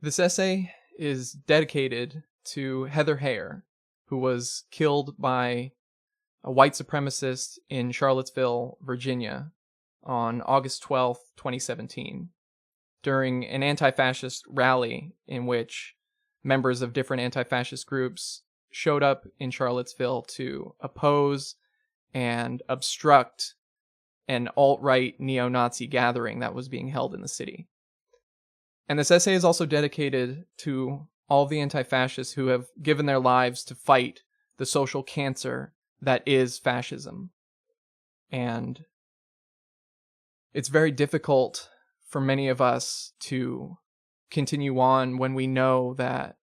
This essay is dedicated to Heather Heyer, who was killed by a white supremacist in Charlottesville, Virginia, on August 12th, 2017, during an anti-fascist rally in which members of different anti-fascist groups showed up in Charlottesville to oppose and obstruct an alt-right neo-Nazi gathering that was being held in the city. And this essay is also dedicated to all of the anti-fascists who have given their lives to fight the social cancer that is fascism. And it's very difficult for many of us to continue on when we know that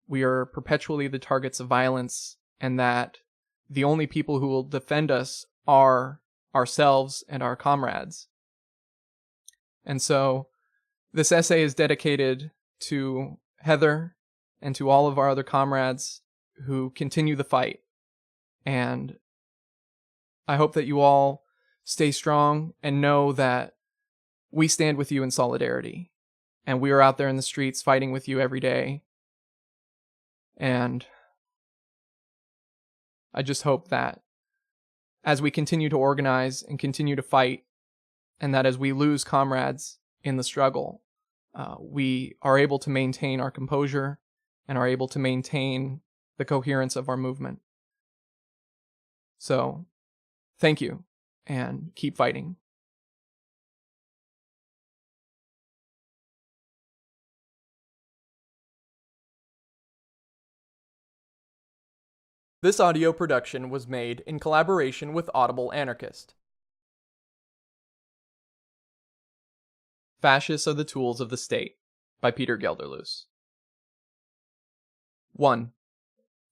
we are perpetually the targets of violence and that the only people who will defend us are ourselves and our comrades. And so this essay is dedicated to Heather and to all of our other comrades who continue the fight. And I hope that you all stay strong and know that we stand with you in solidarity. And we are out there in the streets fighting with you every day. And I just hope that as we continue to organize and continue to fight, and that as we lose comrades in the struggle, we are able to maintain our composure and are able to maintain the coherence of our movement. So, thank you, and keep fighting. This audio production was made in collaboration with Audible Anarchist. Fascists are the Tools of the State by Peter Gelderloos. 1.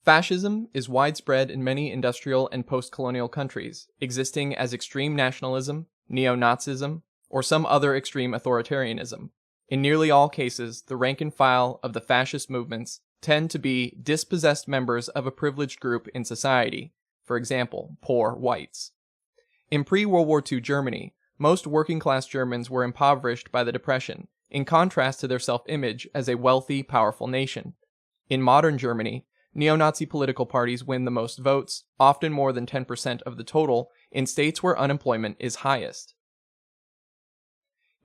Fascism is widespread in many industrial and post-colonial countries, existing as extreme nationalism, neo-Nazism, or some other extreme authoritarianism. In nearly all cases, the rank and file of the fascist movements tend to be dispossessed members of a privileged group in society, for example, poor whites. In pre-World War II Germany, most working-class Germans were impoverished by the Depression, in contrast to their self-image as a wealthy, powerful nation. In modern Germany, neo-Nazi political parties win the most votes, often more than 10% of the total, in states where unemployment is highest.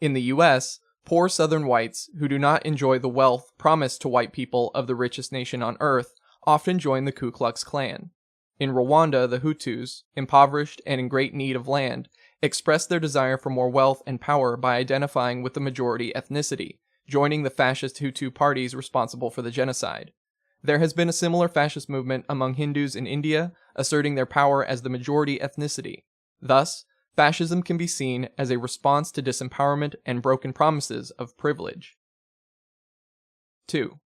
In the US, poor Southern whites, who do not enjoy the wealth promised to white people of the richest nation on earth, often join the Ku Klux Klan. In Rwanda, the Hutus, impoverished and in great need of land, expressed their desire for more wealth and power by identifying with the majority ethnicity, joining the fascist Hutu parties responsible for the genocide. There has been a similar fascist movement among Hindus in India, asserting their power as the majority ethnicity. Thus, fascism can be seen as a response to disempowerment and broken promises of privilege. 2.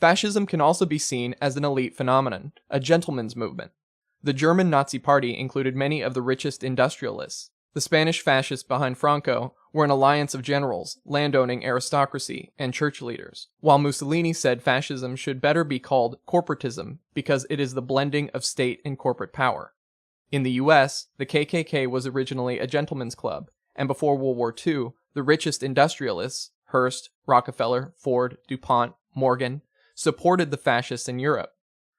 Fascism can also be seen as an elite phenomenon, a gentleman's movement. The German Nazi Party included many of the richest industrialists. The Spanish fascists behind Franco were an alliance of generals, landowning aristocracy, and church leaders, while Mussolini said fascism should better be called corporatism because it is the blending of state and corporate power. In the US, the KKK was originally a gentleman's club, and before World War II, the richest industrialists, Hearst, Rockefeller, Ford, DuPont, Morgan, supported the fascists in Europe.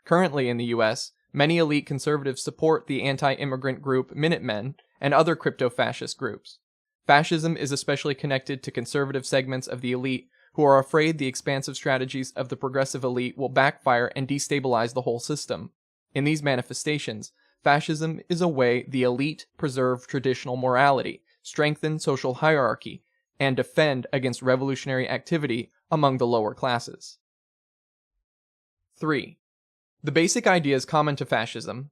Currently in the US, many elite conservatives support the anti-immigrant group Minutemen and other crypto-fascist groups. Fascism is especially connected to conservative segments of the elite who are afraid the expansive strategies of the progressive elite will backfire and destabilize the whole system. In these manifestations, fascism is a way the elite preserve traditional morality, strengthen social hierarchy, and defend against revolutionary activity among the lower classes. 3. The basic ideas common to fascism,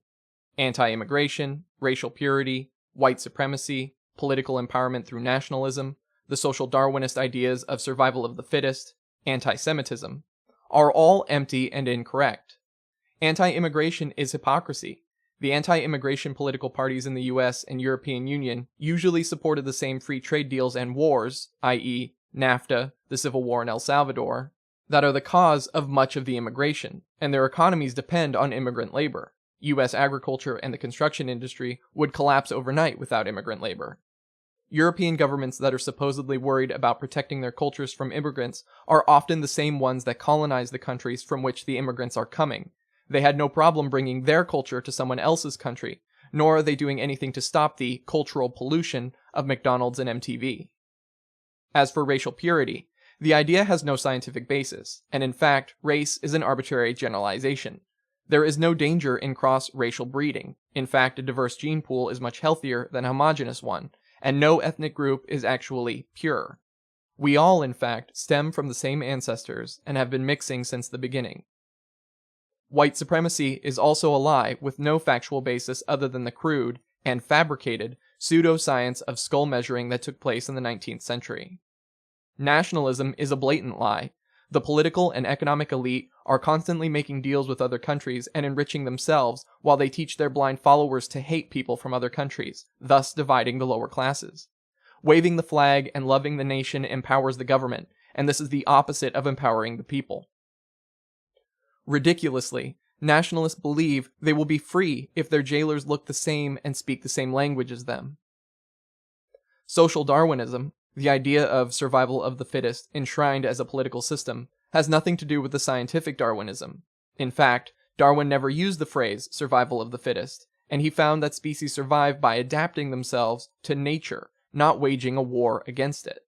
anti-immigration, racial purity, white supremacy, political empowerment through nationalism, the social Darwinist ideas of survival of the fittest, anti-Semitism, are all empty and incorrect. Anti-immigration is hypocrisy. The anti-immigration political parties in the US and European Union usually supported the same free trade deals and wars, i.e., NAFTA, the Civil War in El Salvador, that are the cause of much of the immigration, and their economies depend on immigrant labor. US agriculture and the construction industry would collapse overnight without immigrant labor. European governments that are supposedly worried about protecting their cultures from immigrants are often the same ones that colonize the countries from which the immigrants are coming. They had no problem bringing their culture to someone else's country, nor are they doing anything to stop the cultural pollution of McDonald's and MTV. As for racial purity, the idea has no scientific basis, and in fact, race is an arbitrary generalization. There is no danger in cross-racial breeding. In fact, a diverse gene pool is much healthier than a homogeneous one, and no ethnic group is actually pure. We all, in fact, stem from the same ancestors and have been mixing since the beginning. White supremacy is also a lie with no factual basis other than the crude and fabricated pseudoscience of skull measuring that took place in the 19th century. Nationalism is a blatant lie. The political and economic elite are constantly making deals with other countries and enriching themselves while they teach their blind followers to hate people from other countries, thus dividing the lower classes. Waving the flag and loving the nation empowers the government, and this is the opposite of empowering the people. Ridiculously, nationalists believe they will be free if their jailers look the same and speak the same language as them. Social Darwinism, the idea of survival of the fittest enshrined as a political system, has nothing to do with the scientific Darwinism. In fact, Darwin never used the phrase survival of the fittest, and he found that species survive by adapting themselves to nature, not waging a war against it.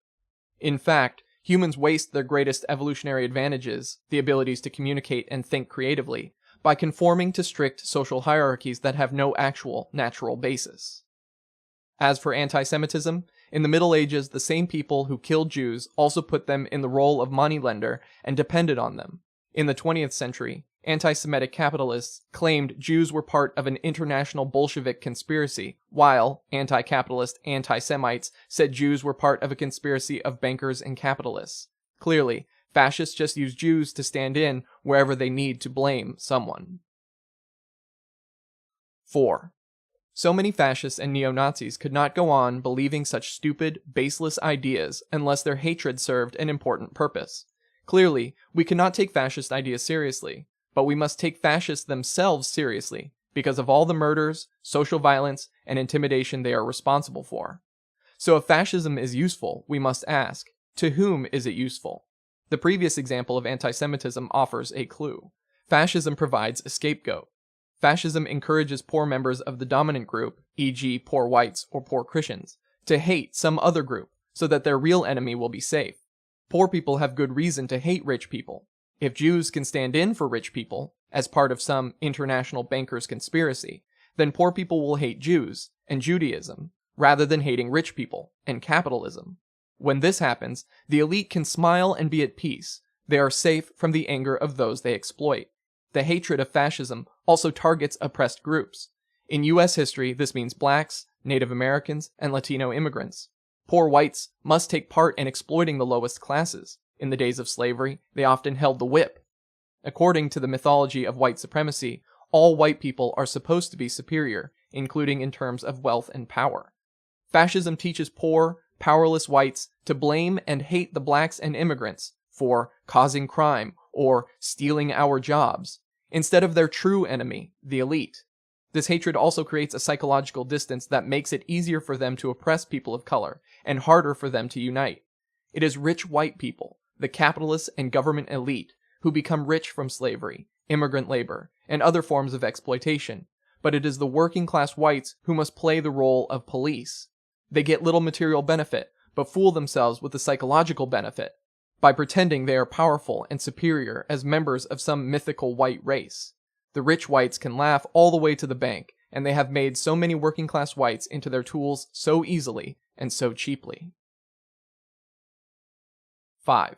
In fact, humans waste their greatest evolutionary advantages, the abilities to communicate and think creatively, by conforming to strict social hierarchies that have no actual natural basis. As for anti-Semitism, in the Middle Ages, the same people who killed Jews also put them in the role of moneylender and depended on them. In the 20th century, anti-Semitic capitalists claimed Jews were part of an international Bolshevik conspiracy, while anti-capitalist anti-Semites said Jews were part of a conspiracy of bankers and capitalists. Clearly, fascists just use Jews to stand in wherever they need to blame someone. 4. So many fascists and neo-Nazis could not go on believing such stupid, baseless ideas unless their hatred served an important purpose. Clearly, we cannot take fascist ideas seriously, but we must take fascists themselves seriously because of all the murders, social violence, and intimidation they are responsible for. So if fascism is useful, we must ask, to whom is it useful? The previous example of anti-Semitism offers a clue. Fascism provides a scapegoat. Fascism encourages poor members of the dominant group, e.g. poor whites or poor Christians, to hate some other group so that their real enemy will be safe. Poor people have good reason to hate rich people. If Jews can stand in for rich people, as part of some international bankers' conspiracy, then poor people will hate Jews and Judaism, rather than hating rich people and capitalism. When this happens, the elite can smile and be at peace. They are safe from the anger of those they exploit. The hatred of fascism also targets oppressed groups. In U.S. history, this means blacks, Native Americans, and Latino immigrants. Poor whites must take part in exploiting the lowest classes. In the days of slavery, they often held the whip. According to the mythology of white supremacy, all white people are supposed to be superior, including in terms of wealth and power. Fascism teaches poor, powerless whites to blame and hate the blacks and immigrants for causing crime or stealing our jobs, instead of their true enemy, the elite. This hatred also creates a psychological distance that makes it easier for them to oppress people of color and harder for them to unite. It is rich white people, the capitalists and government elite, who become rich from slavery, immigrant labor, and other forms of exploitation, but it is the working class whites who must play the role of police. They get little material benefit, but fool themselves with the psychological benefit, by pretending they are powerful and superior as members of some mythical white race. The rich whites can laugh all the way to the bank, and they have made so many working class whites into their tools so easily and so cheaply. 5.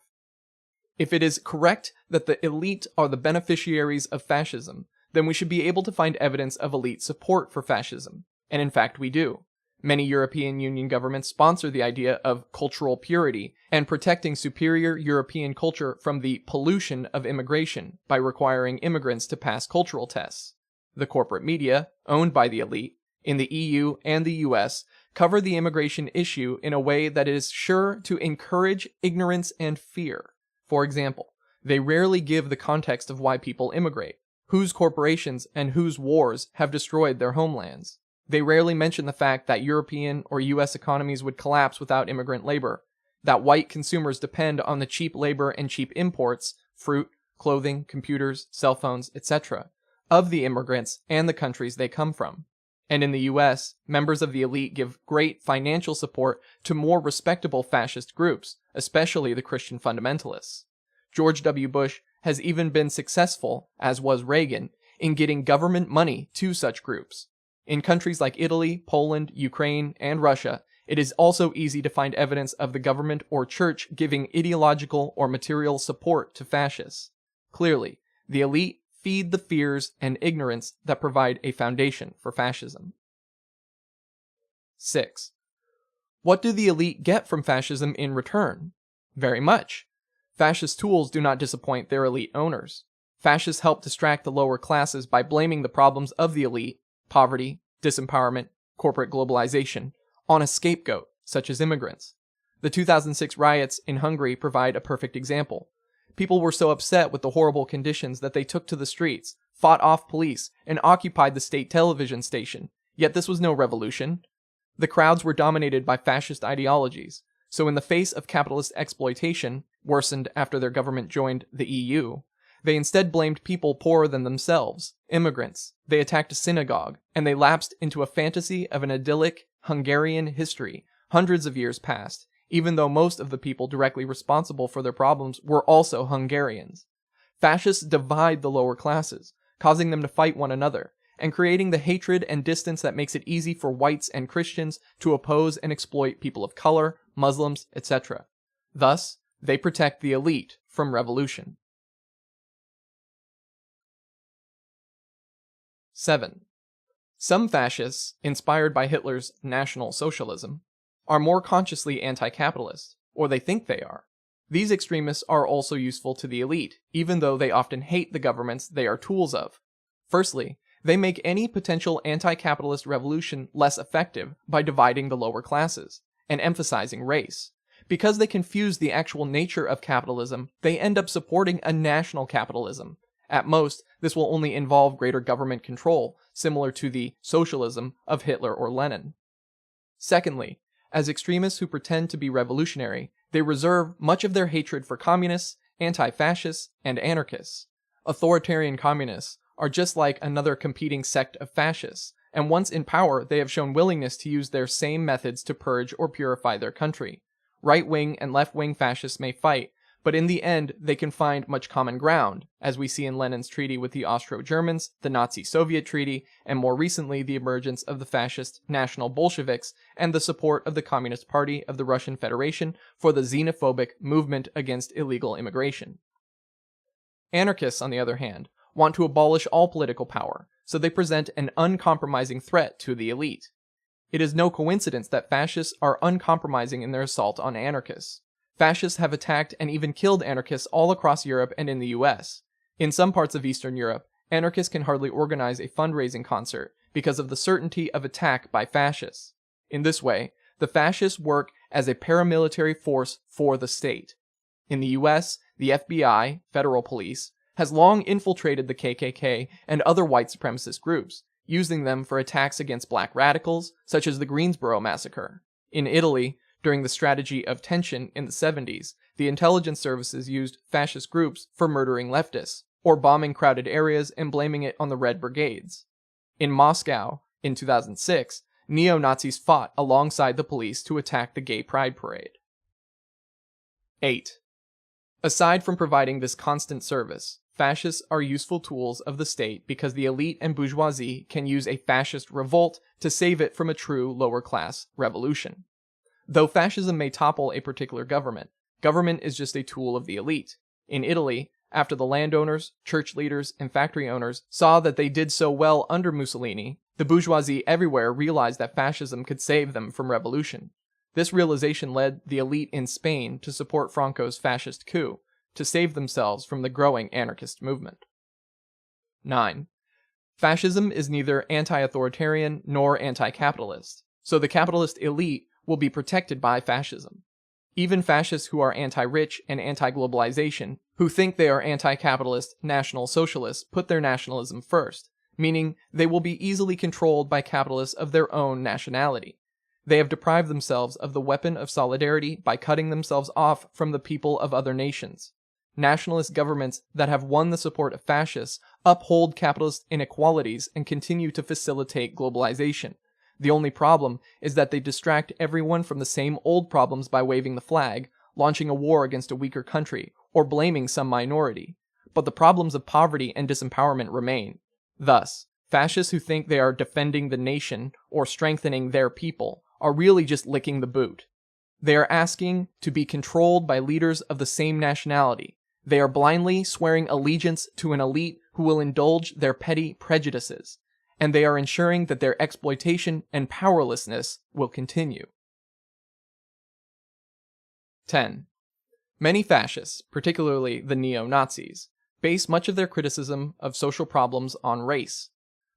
If it is correct that the elite are the beneficiaries of fascism, then we should be able to find evidence of elite support for fascism, and in fact we do. Many European Union governments sponsor the idea of cultural purity and protecting superior European culture from the pollution of immigration by requiring immigrants to pass cultural tests. The corporate media, owned by the elite, in the EU and the US, cover the immigration issue in a way that is sure to encourage ignorance and fear. For example, they rarely give the context of why people immigrate, whose corporations and whose wars have destroyed their homelands. They rarely mention the fact that European or US economies would collapse without immigrant labor, that white consumers depend on the cheap labor and cheap imports, fruit, clothing, computers, cell phones, etc., of the immigrants and the countries they come from. And in the US, members of the elite give great financial support to more respectable fascist groups, especially the Christian fundamentalists. George W. Bush has even been successful, as was Reagan, in getting government money to such groups. In countries like Italy, Poland, Ukraine, and Russia, it is also easy to find evidence of the government or church giving ideological or material support to fascists. Clearly, the elite feed the fears and ignorance that provide a foundation for fascism. 6. What do the elite get from fascism in return? Very much. Fascist tools do not disappoint their elite owners. Fascists help distract the lower classes by blaming the problems of the elite, poverty, disempowerment, corporate globalization, on a scapegoat, such as immigrants. The 2006 riots in Hungary provide a perfect example. People were so upset with the horrible conditions that they took to the streets, fought off police, and occupied the state television station. Yet this was no revolution. The crowds were dominated by fascist ideologies, so in the face of capitalist exploitation, worsened after their government joined the EU, they instead blamed people poorer than themselves, immigrants. They attacked a synagogue, and they lapsed into a fantasy of an idyllic Hungarian history, hundreds of years past, even though most of the people directly responsible for their problems were also Hungarians. Fascists divide the lower classes, causing them to fight one another, and creating the hatred and distance that makes it easy for whites and Christians to oppose and exploit people of color, Muslims, etc. Thus, they protect the elite from revolution. 7. Some fascists, inspired by Hitler's National Socialism, are more consciously anti-capitalist, or they think they are. These extremists are also useful to the elite, even though they often hate the governments they are tools of. Firstly, they make any potential anti-capitalist revolution less effective by dividing the lower classes, and emphasizing race. Because they confuse the actual nature of capitalism, they end up supporting a national capitalism. At most, this will only involve greater government control, similar to the socialism of Hitler or Lenin. Secondly, as extremists who pretend to be revolutionary, they reserve much of their hatred for communists, anti-fascists, and anarchists. Authoritarian communists are just like another competing sect of fascists, and once in power, they have shown willingness to use their same methods to purge or purify their country. Right-wing and left-wing fascists may fight, but in the end, they can find much common ground, as we see in Lenin's treaty with the Austro-Germans, the Nazi-Soviet treaty, and more recently the emergence of the fascist National Bolsheviks and the support of the Communist Party of the Russian Federation for the xenophobic movement against illegal immigration. Anarchists, on the other hand, want to abolish all political power, so they present an uncompromising threat to the elite. It is no coincidence that fascists are uncompromising in their assault on anarchists. Fascists have attacked and even killed anarchists all across Europe and in the US. In some parts of Eastern Europe, anarchists can hardly organize a fundraising concert because of the certainty of attack by fascists. In this way, the fascists work as a paramilitary force for the state. In the US, the FBI, federal police, has long infiltrated the KKK and other white supremacist groups, using them for attacks against black radicals, such as the Greensboro massacre. In Italy, during the strategy of tension in the 70s, the intelligence services used fascist groups for murdering leftists, or bombing crowded areas and blaming it on the Red Brigades. In Moscow, in 2006, neo-Nazis fought alongside the police to attack the Gay Pride Parade. 8. Aside from providing this constant service, fascists are useful tools of the state because the elite and bourgeoisie can use a fascist revolt to save it from a true lower-class revolution. Though fascism may topple a particular government, government is just a tool of the elite. In Italy, after the landowners, church leaders, and factory owners saw that they did so well under Mussolini, the bourgeoisie everywhere realized that fascism could save them from revolution. This realization led the elite in Spain to support Franco's fascist coup, to save themselves from the growing anarchist movement. 9. Fascism is neither anti-authoritarian nor anti-capitalist, so the capitalist elite will be protected by fascism. Even fascists who are anti-rich and anti-globalization, who think they are anti-capitalist national socialists, put their nationalism first. meaning they will be easily controlled by capitalists of their own nationality. They have deprived themselves of the weapon of solidarity by cutting themselves off from the people of other nations. Nationalist governments that have won the support of fascists uphold capitalist inequalities and continue to facilitate globalization. The only problem is that they distract everyone from the same old problems by waving the flag, launching a war against a weaker country, or blaming some minority. But the problems of poverty and disempowerment remain. Thus, fascists who think they are defending the nation or strengthening their people are really just licking the boot. They are asking to be controlled by leaders of the same nationality. They are blindly swearing allegiance to an elite who will indulge their petty prejudices, and they are ensuring that their exploitation and powerlessness will continue. 10. Many fascists, particularly the neo-Nazis, base much of their criticism of social problems on race.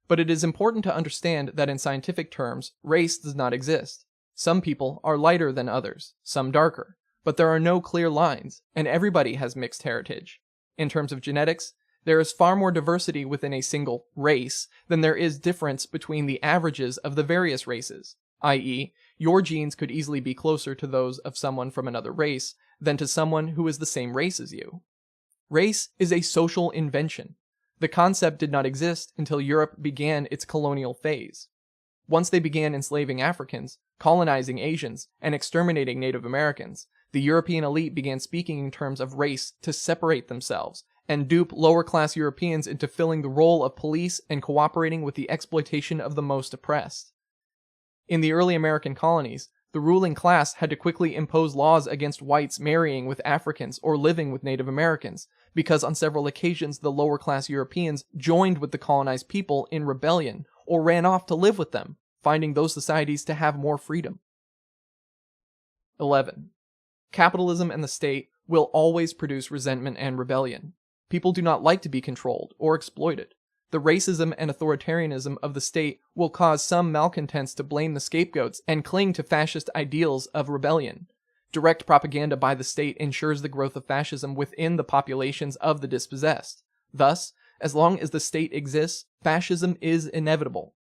But it is important to understand that in scientific terms, race does not exist. Some people are lighter than others, some darker, but there are no clear lines, and everybody has mixed heritage. In terms of genetics, there is far more diversity within a single race than there is difference between the averages of the various races, i.e., your genes could easily be closer to those of someone from another race than to someone who is the same race as you. Race is a social invention. The concept did not exist until Europe began its colonial phase. Once they began enslaving Africans, colonizing Asians, and exterminating Native Americans, the European elite began speaking in terms of race to separate themselves and dupe lower-class Europeans into filling the role of police and cooperating with the exploitation of the most oppressed. In the early American colonies, the ruling class had to quickly impose laws against whites marrying with Africans or living with Native Americans, because on several occasions the lower-class Europeans joined with the colonized people in rebellion or ran off to live with them, finding those societies to have more freedom. 11. Capitalism and the state will always produce resentment and rebellion. People do not like to be controlled or exploited. The racism and authoritarianism of the state will cause some malcontents to blame the scapegoats and cling to fascist ideals of rebellion. Direct propaganda by the state ensures the growth of fascism within the populations of the dispossessed. Thus, as long as the state exists, fascism is inevitable.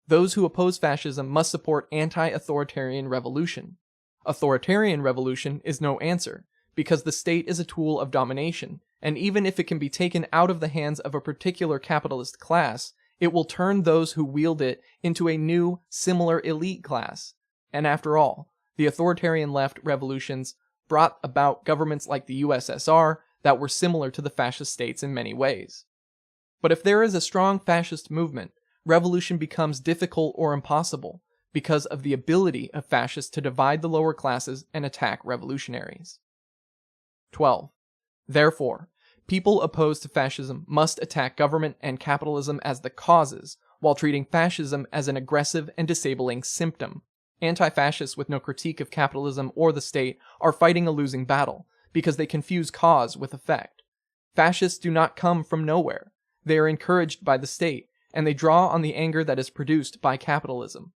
Those who oppose fascism must support anti-authoritarian revolution. Authoritarian revolution is no answer, because the state is a tool of domination, and even if it can be taken out of the hands of a particular capitalist class, it will turn those who wield it into a new, similar elite class. And after all, the authoritarian left revolutions brought about governments like the USSR that were similar to the fascist states in many ways. But if there is a strong fascist movement, revolution becomes difficult or impossible because of the ability of fascists to divide the lower classes and attack revolutionaries. 12. Therefore, people opposed to fascism must attack government and capitalism as the causes, while treating fascism as an aggressive and disabling symptom. Anti-fascists with no critique of capitalism or the state are fighting a losing battle, because they confuse cause with effect. Fascists do not come from nowhere. They are encouraged by the state, and they draw on the anger that is produced by capitalism.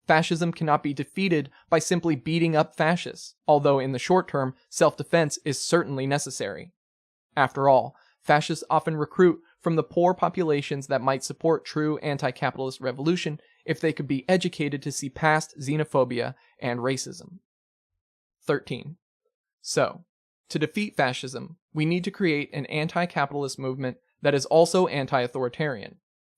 Fascism cannot be defeated by simply beating up fascists, although in the short term, self-defense is certainly necessary. After all, fascists often recruit from the poor populations that might support true anti-capitalist revolution if they could be educated to see past xenophobia and racism. 13. So, to defeat fascism, we need to create an anti-capitalist movement that is also anti-authoritarian.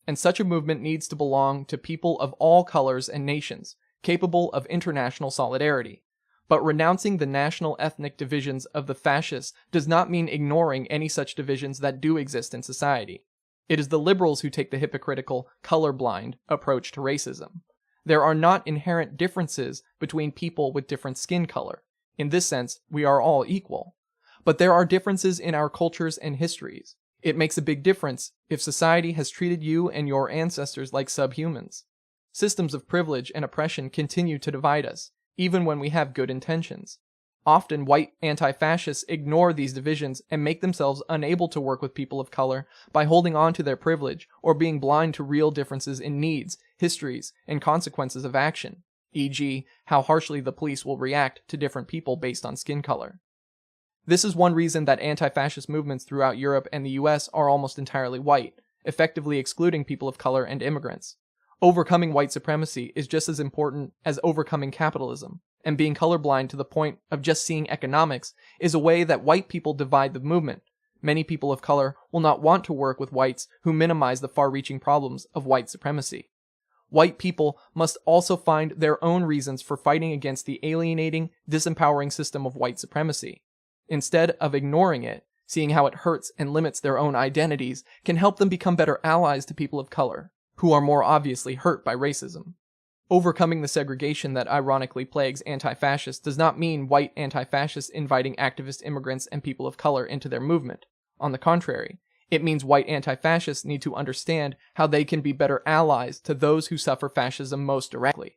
And such a movement needs to belong to people of all colors and nations, capable of international solidarity. But renouncing the national ethnic divisions of the fascists does not mean ignoring any such divisions that do exist in society. It is the liberals who take the hypocritical, colorblind approach to racism. There are not inherent differences between people with different skin color. In this sense, we are all equal. But there are differences in our cultures and histories. It makes a big difference if society has treated you and your ancestors like subhumans. Systems of privilege and oppression continue to divide us, even when we have good intentions. Often, white anti-fascists ignore these divisions and make themselves unable to work with people of color by holding on to their privilege or being blind to real differences in needs, histories, and consequences of action, e.g., how harshly the police will react to different people based on skin color. This is one reason that anti-fascist movements throughout Europe and the US are almost entirely white, effectively excluding people of color and immigrants. Overcoming white supremacy is just as important as overcoming capitalism, and being colorblind to the point of just seeing economics is a way that white people divide the movement. Many people of color will not want to work with whites who minimize the far-reaching problems of white supremacy. White people must also find their own reasons for fighting against the alienating, disempowering system of white supremacy. Instead of ignoring it, seeing how it hurts and limits their own identities can help them become better allies to people of color, who are more obviously hurt by racism. Overcoming the segregation that ironically plagues anti-fascists does not mean white anti-fascists inviting activist immigrants and people of color into their movement. On the contrary, it means white anti-fascists need to understand how they can be better allies to those who suffer fascism most directly.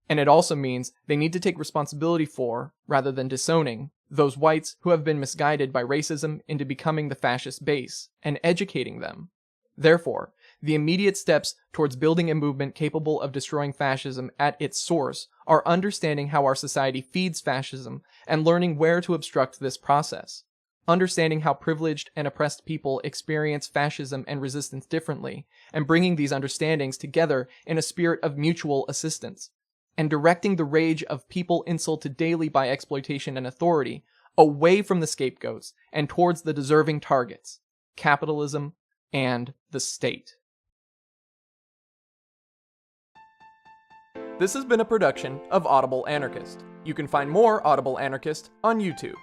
And it also means they need to take responsibility for, rather than disowning, those whites who have been misguided by racism into becoming the fascist base, and educating them. Therefore, the immediate steps towards building a movement capable of destroying fascism at its source are understanding how our society feeds fascism and learning where to obstruct this process. Understanding how privileged and oppressed people experience fascism and resistance differently, and bringing these understandings together in a spirit of mutual assistance. And directing the rage of people insulted daily by exploitation and authority away from the scapegoats and towards the deserving targets, capitalism and the state. This has been a production of Audible Anarchist. You can find more Audible Anarchist on YouTube.